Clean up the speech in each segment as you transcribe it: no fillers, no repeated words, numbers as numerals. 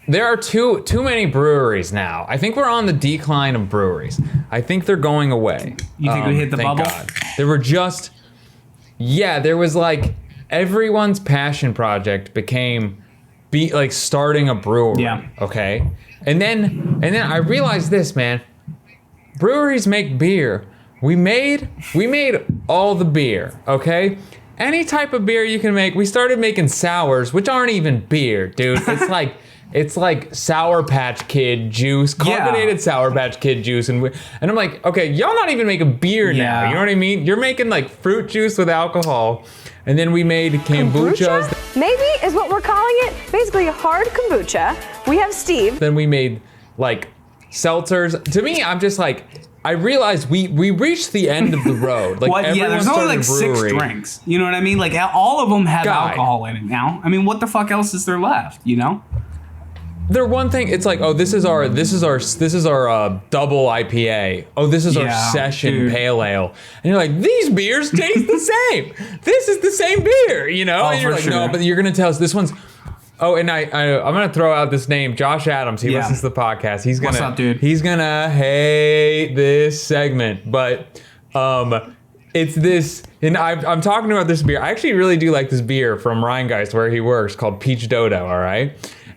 There are too many breweries now. I think we're on the decline of breweries. I think they're going away. You think we hit the thank bubble? God. There were just, there was like everyone's passion project became like starting a brewery. Yeah. Okay. And then I realized this, man. Breweries make beer. We made all the beer. Okay. Any type of beer you can make. We started making sours, which aren't even beer, dude. It's like Sour Patch Kid juice, carbonated Sour Patch Kid juice, and I'm like, okay, y'all not even making beer now. You know what I mean? You're making like fruit juice with alcohol, and then we made kombuchas. Maybe is what we're calling it. Basically, hard kombucha. We have Steve. Then we made like seltzers. To me, I'm just like, I realized we reached the end of the road. Like, there's only like 6 drinks. You know what I mean? Like all of them have alcohol in it now. I mean, what the fuck else is there left? You know? They're one thing. It's like, oh, this is our double IPA. Oh, this is our session pale ale. And you're like, these beers taste the same. This is the same beer, you know? And you're like, no, but you're gonna tell us this one's. Oh, and I'm gonna throw out this name, Josh Adams. He listens to the podcast. What's up, dude? He's gonna hate this segment, but it's this. And I'm talking about this beer. I actually really do like this beer from Rheingeist, where he works, called Peach Dodo. All right,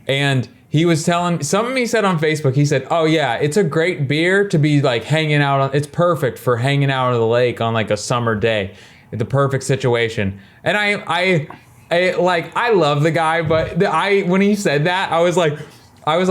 and he was telling something he said on Facebook. He said, "Oh yeah, it's a great beer to be like hanging out on. It's perfect for hanging out on the lake on like a summer day. It's the perfect situation." And I love the guy, but when he said that, I was like,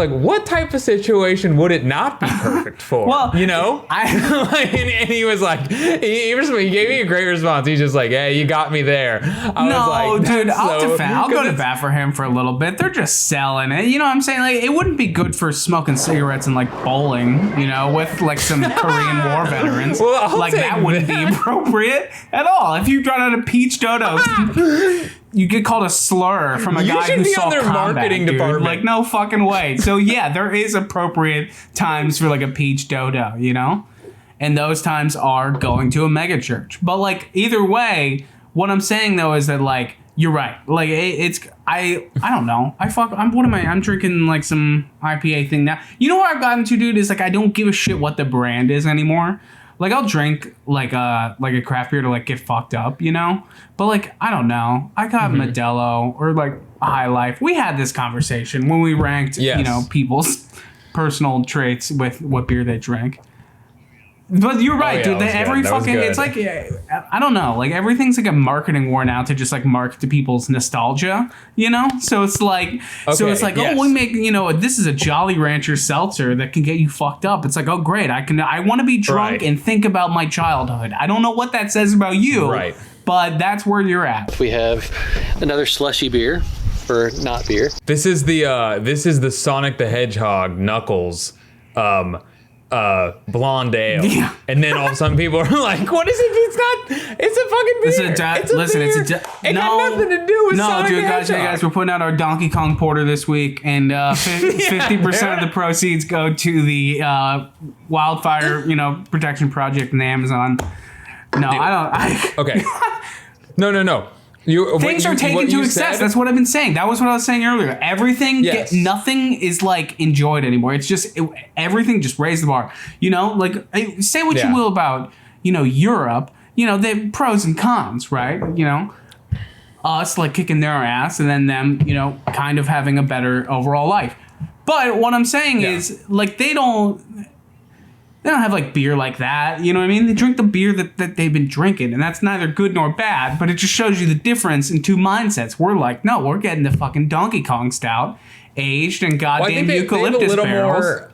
what type of situation would it not be perfect for? Well, you know, and he was like, he gave me a great response. He's just like, hey, you got me there. I'll go to bat for him for a little bit. They're just selling it. You know what I'm saying? Like, it wouldn't be good for smoking cigarettes and like bowling, you know, with like some Korean War veterans. Well, that wouldn't be appropriate at all. If you brought out a peach dodo, you get called a slur from a guy who saw combat, marketing dude. Department. Like, no fucking way. So yeah, there is appropriate times for like a peach dodo, you know? And those times are going to a mega church. But like, either way, what I'm saying though is that like, you're right. Like I don't know. I'm drinking like some IPA thing now. You know what I've gotten to, dude, is like, I don't give a shit what the brand is anymore. Like, I'll drink like a craft beer to like get fucked up, you know? But like, I don't know. I got Modelo or like High Life. We had this conversation when we ranked, you know, people's personal traits with what beer they drink. But you're right, dude. It's like, I don't know. Like, everything's like a marketing war now to just like market to people's nostalgia, you know? So it's like, oh, we make, you know, this is a Jolly Rancher seltzer that can get you fucked up. It's like, oh, great. I want to be drunk and think about my childhood. I don't know what that says about you, but that's where you're at. We have another slushy beer, or not beer. This is the Sonic the Hedgehog Knuckles blonde ale. Yeah. And then all of a sudden people are like, what is it? It's a fucking beer. It got nothing to do with Sonic the Hedgehog. Guys, we're putting out our Donkey Kong Porter this week, and 50% of the proceeds go to the wildfire, you know, protection project in the Amazon. No, dude, I don't. Okay. No. Things are taken to excess. That's what I've been saying. That was what I was saying earlier. Everything, nothing is like enjoyed anymore. It's just everything just raised the bar. You know, like say what you will about, you know, Europe. You know, the pros and cons, right? You know, us like kicking their ass, and then them, you know, kind of having a better overall life. But what I'm saying is, like, they don't have like beer like that, you know what I mean? They drink the beer that they've been drinking, and that's neither good nor bad, but it just shows you the difference in two mindsets. We're like, no, we're getting the fucking Donkey Kong stout, aged in goddamn eucalyptus barrels.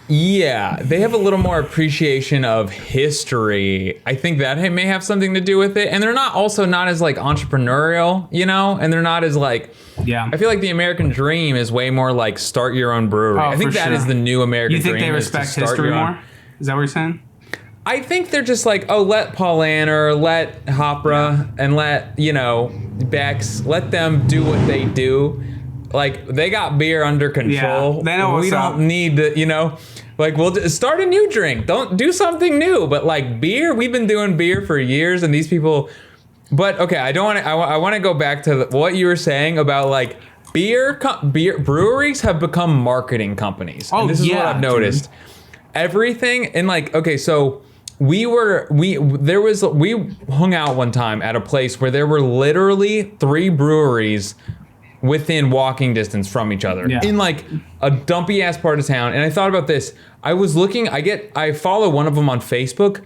They have a little more appreciation of history. I think that may have something to do with it. And they're not as like entrepreneurial, you know? And they're not as like, I feel like the American dream is way more like start your own brewery. I think that is the new American dream. You think they respect history more? Is that what you're saying? I think they're just like, oh, let Paul Anner, let Hopra, and let, you know, Bex, let them do what they do. Like, they got beer under control. Yeah, they know what's up. We don't need to, you know, like, we'll start a new drink. Don't do something new. But like beer, we've been doing beer for years, and these people. But okay, I want to go back to what you were saying about like beer breweries have become marketing companies. Oh, and this is what I've noticed. Dude. Everything and like, okay, so we hung out one time at a place where there were literally 3 breweries within walking distance from each other in like a dumpy ass part of town. And I thought about this. I was looking, I follow one of them on Facebook.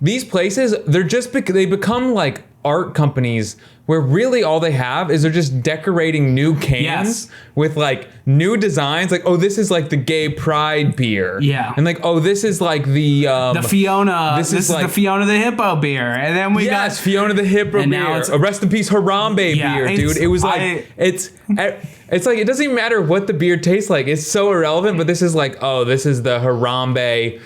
These places, they become like art companies where really all they have is they're just decorating new cans with like new designs. Like, oh, this is like the gay pride beer. Yeah. And like, oh, this is like the Fiona. This is like, the Fiona the Hippo beer. And then we got Fiona the Hippo beer. Now it's, rest in peace Harambe beer, dude. It was like it's like it doesn't even matter what the beer tastes like. It's so irrelevant, but this is like, oh, this is the Harambe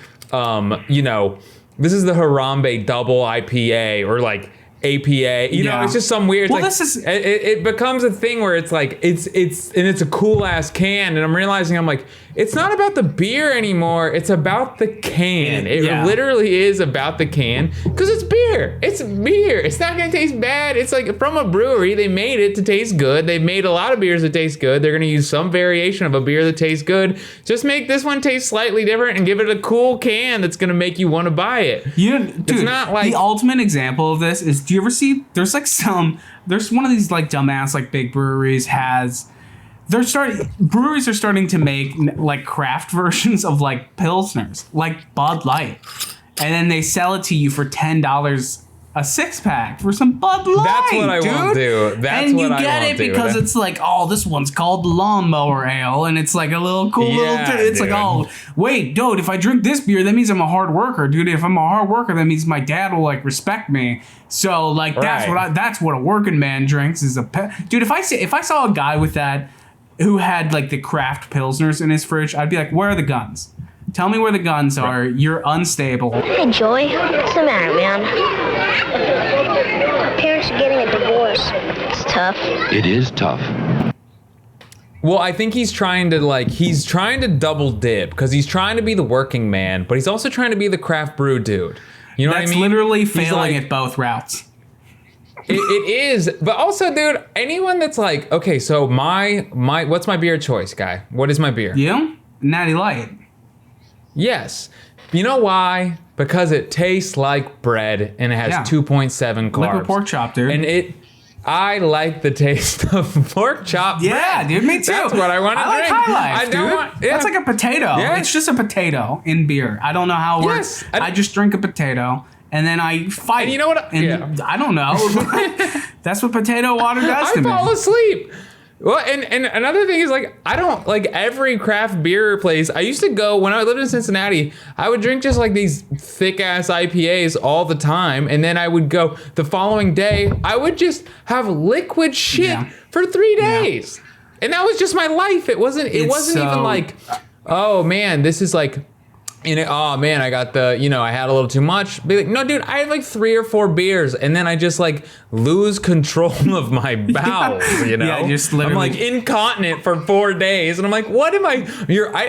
this is the Harambe double IPA or like APA, you know, it's just some weird. Well, like, it becomes a thing where it's like it's a cool ass can, and I'm realizing I'm like, it's not about the beer anymore. It's about the can. It literally is about the can because it's beer. It's beer. It's not gonna taste bad. It's like from a brewery. They made it to taste good. They've made a lot of beers that taste good. They're gonna use some variation of a beer that tastes good. Just make this one taste slightly different and give it a cool can that's gonna make you want to buy it. Dude, it's not like the ultimate example of this is. Do you ever see? There's one of these like dumbass like big breweries has. Breweries are starting to make like craft versions of like Pilsners, like Bud Light. And then they sell it to you for $10 a 6-pack for some Bud Light. That's what I want to do. And you get it because it's like, oh, this one's called Lawnmower Ale, and it's like a little cool it's like, oh, wait, dude, if I drink this beer, that means I'm a hard worker, dude. If I'm a hard worker, that means my dad will like respect me. So like that's what a working man drinks is dude. If I saw a guy with that who had like the craft Pilsners in his fridge, I'd be like, where are the guns? Tell me where the guns are. You're unstable. Hey, Joey. What's the matter, man? My parents are getting a divorce. It's tough. It is tough. Well, I think he's trying to double dip because he's trying to be the working man, but he's also trying to be the craft brew dude. You know what I mean? That's literally failing at both routes. It is, but also, dude, anyone that's like, okay, so what's my beer choice, guy? What is my beer? You? Natty Light. Yes. You know why? Because it tastes like bread and it has 2.7 carbs. Liquid pork chop, dude. And I like the taste of pork chop bread. Yeah, dude, me too. That's what I want to drink. Like High Life, dude. That's like a potato. Yeah. It's just a potato in beer. I don't know how it works. I just drink a potato. And then I fight. And you know what? I don't know. That's what potato water does to me. I fall asleep. Well, and another thing is like, I don't like every craft beer place. I used to go when I lived in Cincinnati. I would drink just like these thick ass IPAs all the time, and then I would go the following day. I would just have liquid shit for 3 days, and that was just my life. It wasn't even like, oh man, this is like. Oh man, I got I had a little too much. Be like, no, dude, I had like 3 or 4 beers, and then I just like lose control of my bowels. Yeah, just literally. I'm like incontinent for 4 days, and I'm like, what am I?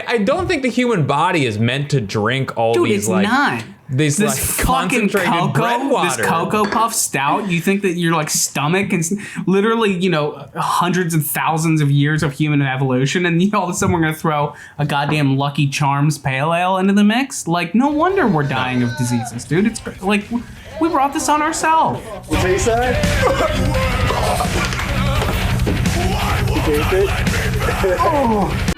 I don't think the human body is meant to drink all dude, these it's like. Not. This like concentrated bread water. This Cocoa Puff Stout. You think that your like stomach and literally, hundreds and thousands of years of human evolution, and all of a sudden we're gonna throw a goddamn Lucky Charms Pale Ale into the mix? Like, no wonder we're dying of diseases, dude. It's like we brought this on ourselves. You taste that? You taste it?